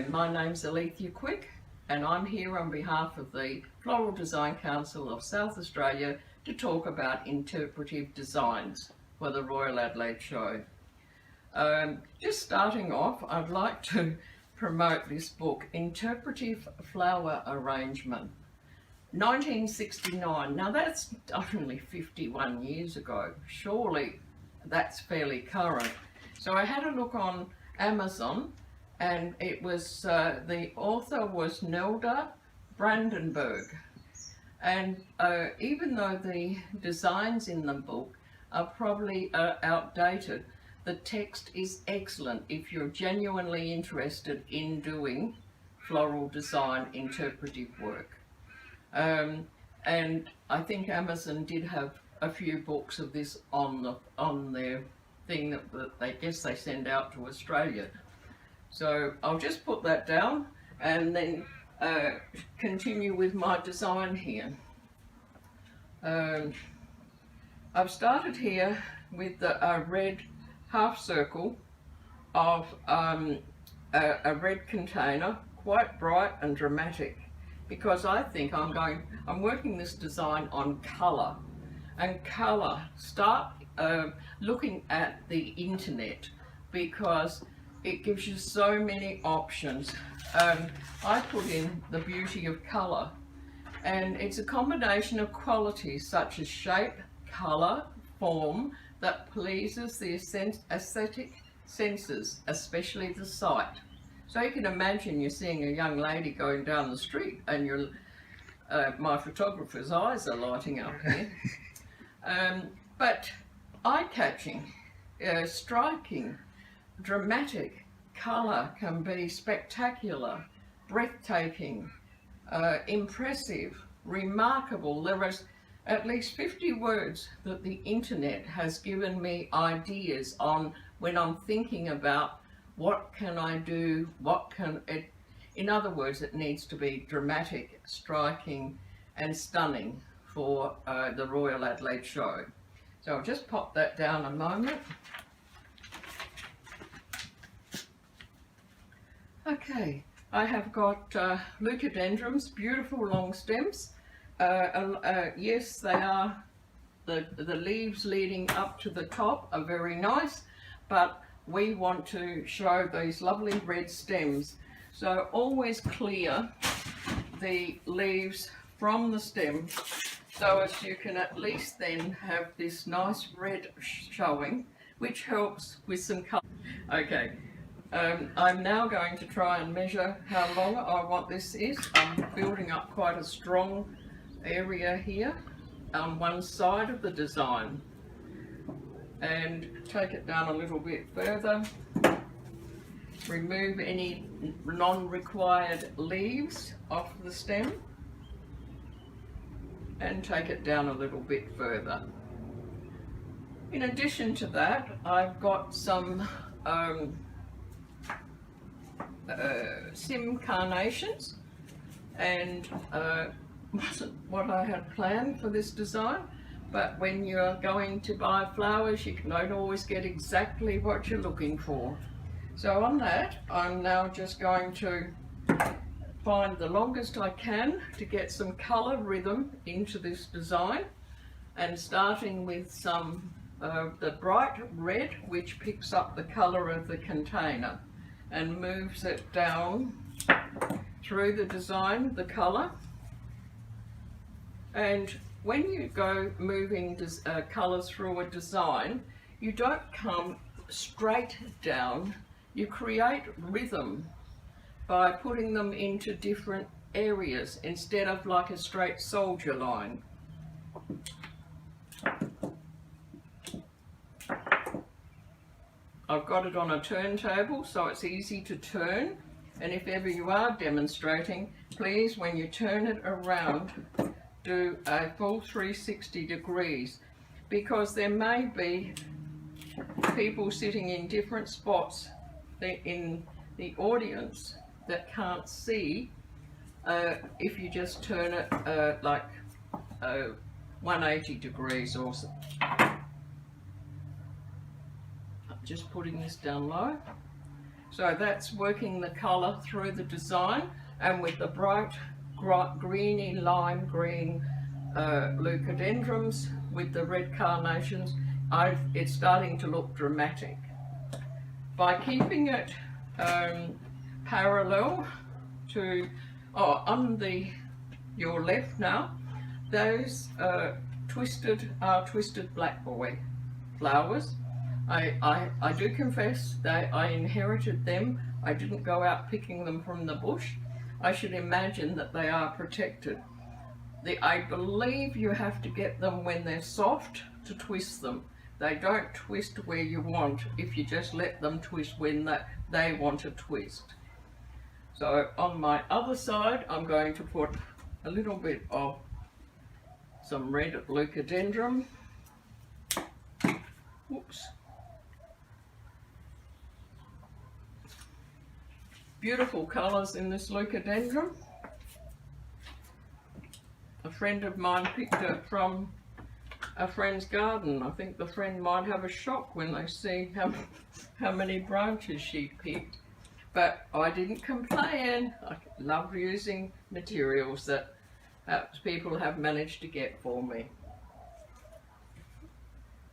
My name's Alethia and I'm here on behalf of the Floral Design Council of South Australia to talk about interpretive designs for the Royal Adelaide Show. Just starting off, I'd like to promote this book, Interpretive Flower Arrangement, 1969. Now that's only 51 years ago. Surely that's fairly current. So I had a look on Amazon, and it was the author was Nelda Brandenburg, and even though the designs in the book are probably outdated, the text is excellent if you're genuinely interested in doing floral design interpretive work. And I think Amazon did have a few books of this on their thing that I guess they send out to Australia. So I'll just put that down and then continue with my design here. I've started here with a red half circle of a red container, quite bright and dramatic, because I think I'm working this design on colour. And colour, start looking at the internet, because it gives you so many options. I put in the beauty of colour, and it's a combination of qualities such as shape, colour, form that pleases the aesthetic senses, especially the sight. So you can imagine you're seeing a young lady going down the street and my photographer's eyes are lighting up here. But eye-catching, striking, dramatic. Colour can be spectacular, breathtaking, impressive, remarkable. There is at least 50 words that the internet has given me ideas on when I'm thinking about what can I do, in other words, it needs to be dramatic, striking and stunning for the Royal Adelaide Show. So I'll just pop that down a moment. Okay, I have got leucadendrums, beautiful long stems. Yes, they are, the leaves leading up to the top are very nice, but we want to show these lovely red stems. So always clear the leaves from the stem, so as you can at least then have this nice red showing, which helps with some colour. Okay. I'm now going to try and measure how long I want this is. I'm building up quite a strong area here on one side of the design, and take it down a little bit further. Remove any non-required leaves off the stem and take it down a little bit further. In addition to that, I've got some Sim carnations, and wasn't what I had planned for this design, but when you're going to buy flowers you don't always get exactly what you're looking for. So on that, I'm now just going to find the longest I can to get some colour rhythm into this design, and starting with some the bright red, which picks up the colour of the container and moves it down through the design, the colour. And when you go moving colours through a design, you don't come straight down, you create rhythm by putting them into different areas instead of like a straight soldier line. I've got it on a turntable so it's easy to turn, and if ever you are demonstrating, please when you turn it around do a full 360 degrees, because there may be people sitting in different spots in the audience that can't see if you just turn it like 180 degrees or so. Just putting this down low. So that's working the colour through the design, and with the bright greeny lime green leucadendrums with the red carnations, it's starting to look dramatic. By keeping it parallel to, on your left now, those twisted blackberry flowers. I do confess that I inherited them. I didn't go out picking them from the bush. I should imagine that they are protected. I believe you have to get them when they're soft to twist them. They don't twist where you want if you just let them twist when they want to twist. So on my other side, I'm going to put a little bit of some red leucadendrum. Whoops. Beautiful colours in this leucadendrum. A friend of mine picked it from a friend's garden. I think the friend might have a shock when they see how many branches she picked. But I didn't complain. I love using materials that people have managed to get for me.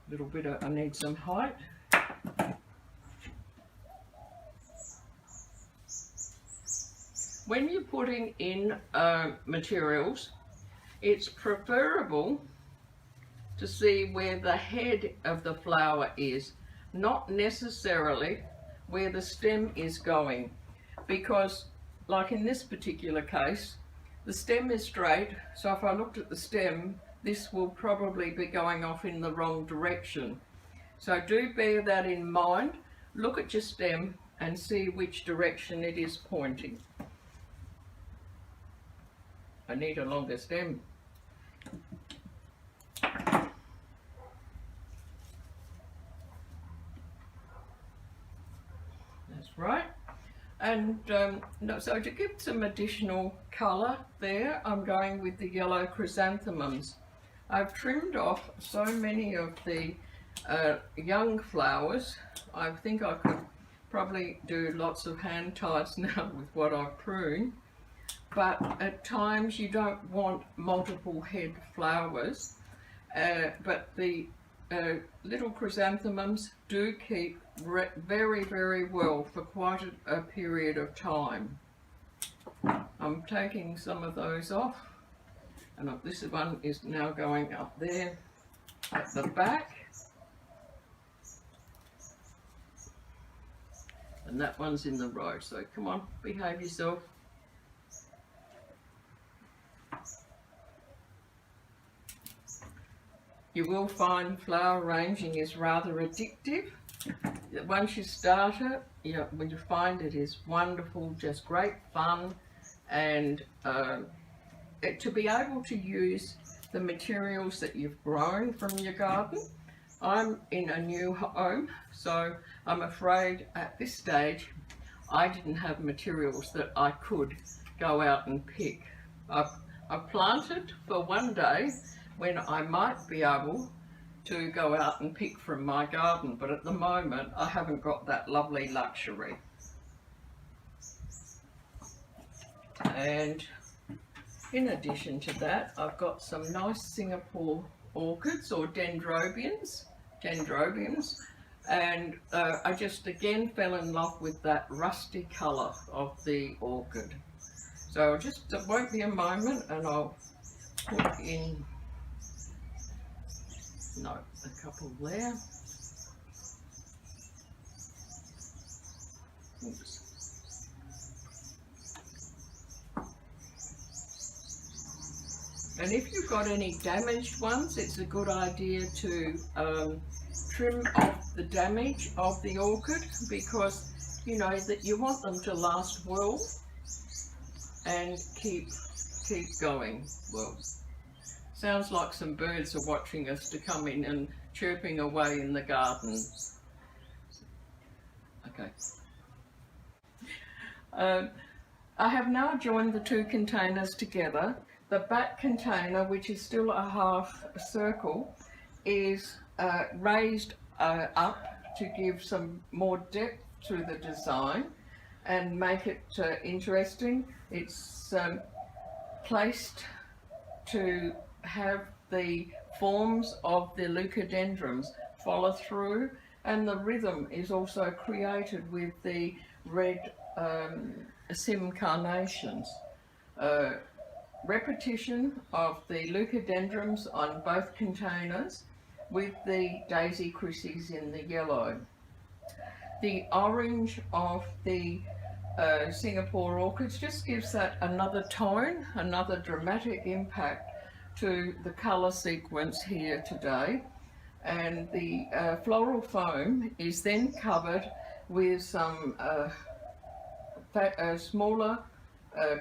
A little bit of, I need some height. When you're putting in materials, it's preferable to see where the head of the flower is, not necessarily where the stem is going, because like in this particular case, the stem is straight, so if I looked at the stem, this will probably be going off in the wrong direction. So do bear that in mind. Look at your stem and see which direction it is pointing. I need a longer stem. That's right. And so to give some additional colour there, I'm going with the yellow chrysanthemums. I've trimmed off so many of the young flowers. I think I could probably do lots of hand ties now with what I've pruned, but at times you don't want multiple head flowers, but the little chrysanthemums do keep very, very well for quite a period of time. I'm taking some of those off, and this one is now going up there at the back, and that one's in the row, so come on, behave yourself. You will find flower arranging is rather addictive. Once you start it, when you find it is wonderful, just great fun, and to be able to use the materials that you've grown from your garden. I'm in a new home, so I'm afraid at this stage I didn't have materials that I could go out and pick. I've planted for one day when I might be able to go out and pick from my garden, but at the moment I haven't got that lovely luxury. And in addition to that, I've got some nice Singapore orchids or dendrobiums, and I just again fell in love with that rusty colour of the orchid. So just, it won't be a moment, and I'll put in, a couple there. Oops. And if you've got any damaged ones, it's a good idea to trim off the damage of the orchid, because you know that you want them to last well and keep going well. Sounds like some birds are watching us to come in and chirping away in the garden. Okay. I have now joined the two containers together. The back container, which is still a half circle, is raised up to give some more depth to the design and make it interesting. It's placed to have the forms of the leucadendrums follow through, and the rhythm is also created with the red sim carnations. Repetition of the leucadendrums on both containers with the daisy chryses in the yellow. The orange of the Singapore orchids just gives that another tone, another dramatic impact to the colour sequence here today. And the floral foam is then covered with some smaller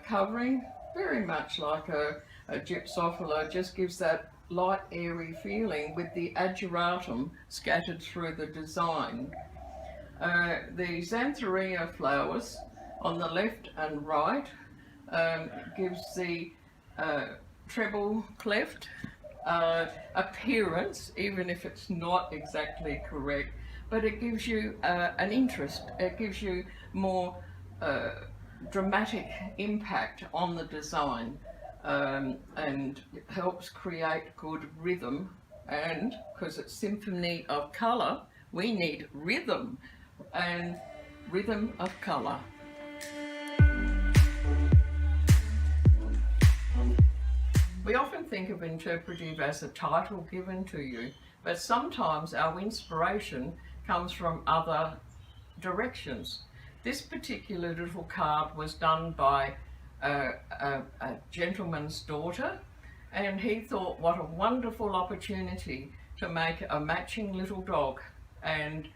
covering, very much like a gypsophila, just gives that light airy feeling with the ageratum scattered through the design. The Xanthorrhea flowers on the left and right gives the treble cleft appearance, even if it's not exactly correct, but it gives you an interest, it gives you more dramatic impact on the design, and helps create good rhythm. And because it's symphony of colour, we need rhythm and rhythm of colour. We often think of interpretive as a title given to you, but sometimes our inspiration comes from other directions. This particular little card was done by a gentleman's daughter, and he thought what a wonderful opportunity to make a matching little dog and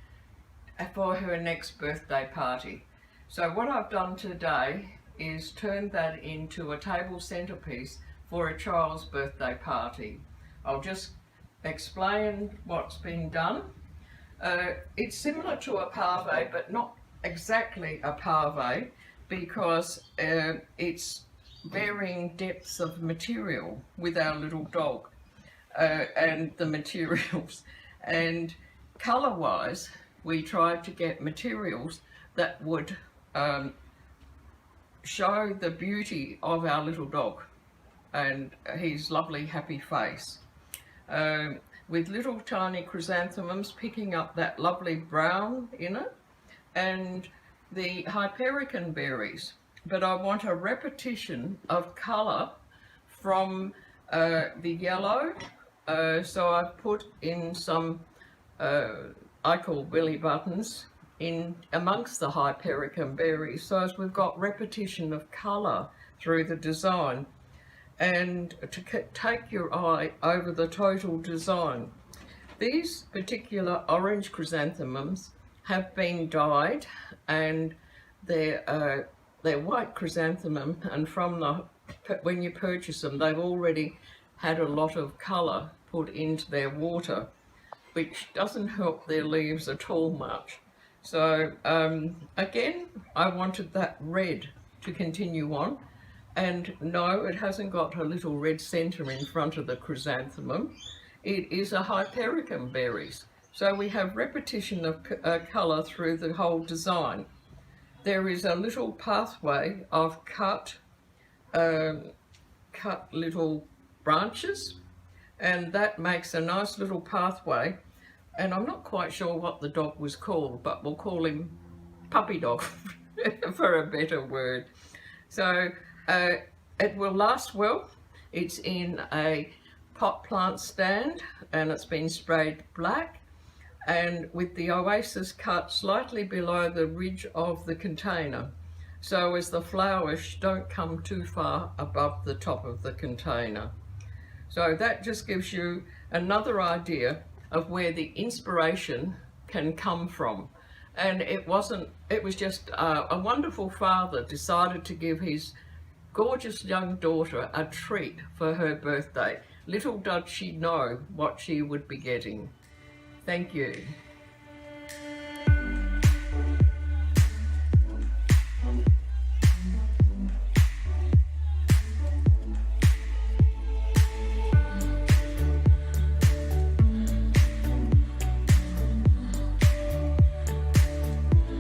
for her next birthday party. So what I've done today is turn that into a table centerpiece for a child's birthday party. I'll just explain what's been done. It's similar to a pave, but not exactly a pave, because it's varying depths of material with our little dog and the materials. And colour-wise, we tried to get materials that would show the beauty of our little dog and his lovely happy face, with little tiny chrysanthemums picking up that lovely brown in it, and the hypericon berries. But I want a repetition of colour from the yellow, so I've put in some I call belly buttons in amongst the hypericon berries, so as we've got repetition of colour through the design. And to take your eye over the total design, these particular orange chrysanthemums have been dyed, and they're white chrysanthemum, and when you purchase them, they've already had a lot of colour put into their water, which doesn't help their leaves at all much. So again, I wanted that red to continue on. And no, it hasn't got a little red centre in front of the chrysanthemum. It is a hypericon berries. So we have repetition of colour through the whole design. There is a little pathway of cut little branches, and that makes a nice little pathway. And I'm not quite sure what the dog was called, but we'll call him Puppy Dog for a better word. So it will last well. It's in a pot plant stand, and it's been sprayed black, and with the oasis cut slightly below the ridge of the container, so as the flowers don't come too far above the top of the container. So that just gives you another idea of where the inspiration can come from. And it was just a wonderful father decided to give his gorgeous young daughter a treat for her birthday. Little did she know what she would be getting. Thank you.